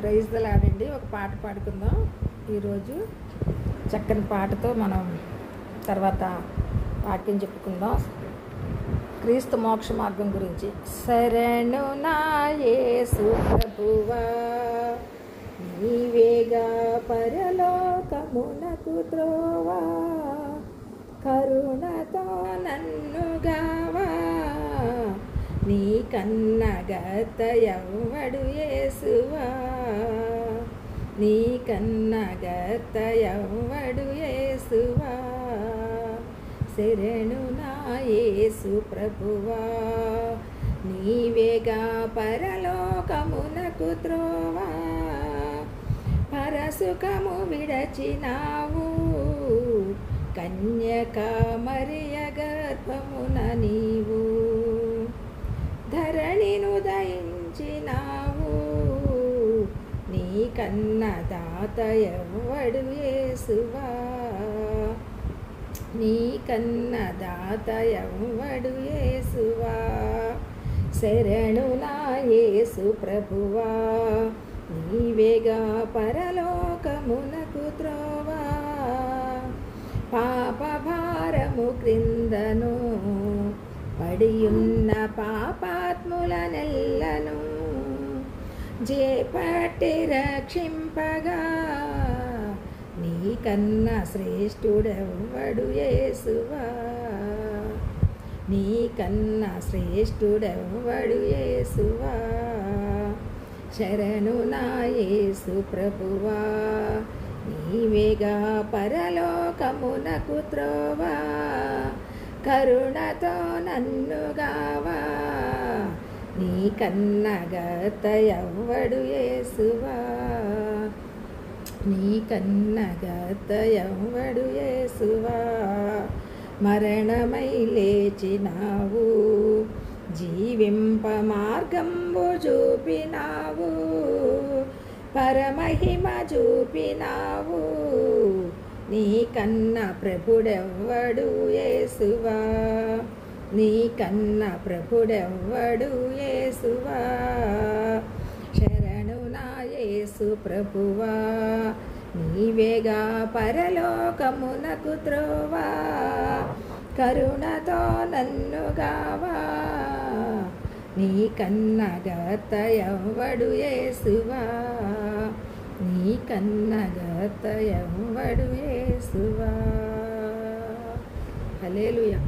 Praise the lord అండి. ఒక పాట పాడుకుందాం ఈరోజు. చక్కని పాటతో మనం తర్వాత వాక్యం చెప్పుకుందాం. క్రీస్తు మోక్ష మార్గం గురించి. శరణు నా యేసు ప్రభువా, నీవేగా పరలోకమునకు త్రోవా, కరుణతో నన్ను గావా, నీ కన్న గత ఎవ్వడు యేసువా, నీ కన్న గత ఎవ్వడు యేసువా. శరణు నా యేసు ప్రభువా, నీవేగా పరలోకమునకు త్రోవా, పరసుఖము విడచినావు, కన్యక మరియ గర్భమున నీవు, ధరణిను దయించినావు, నీ కన్న దాత ఎవ్వడు యేసువా, నీ కన్న దాత ఎవ్వడు యేసువా. శరణు నా యేసు ప్రభువా, నీవేగా పరలోకమునకు త్రోవా, పాప భారము క్రిందను పడియున్న పాపాత్ముల నెల్లను చేపట్టి రక్షింపగా, నీ కన్న శ్రేష్ఠుడెవ్వడు యేసువా, నీ కన్న శ్రేష్ఠుడెవ్వడు యేసువా. శరణు నా యేసు ప్రభువా, నీవేగా పరలోకమునకు త్రోవా, కరుణతో నన్ను గావా, నీ కన్న గత ఎవ్వడు యేసువా, నీ కన్న గత ఎవ్వడు యేసువా. మరణమై లేచినావు, జీవింప మార్గంబు చూపినావు, పరమహిమ చూపినావు, నీ కన్న ప్రభుడెవ్వడు యేసువా, నీ కన్న ప్రభుడెవ్వడు యేసువా. శరణు నా యేసు ప్రభువా, నీవేగా పరలోకమునకు త్రోవా, కరుణతో నన్ను గావా, నీ కన్న గత ఎవ్వడు యేసువా, నీ కన్న గత ఎవ్వడు యేసువా. హల్లెలూయా.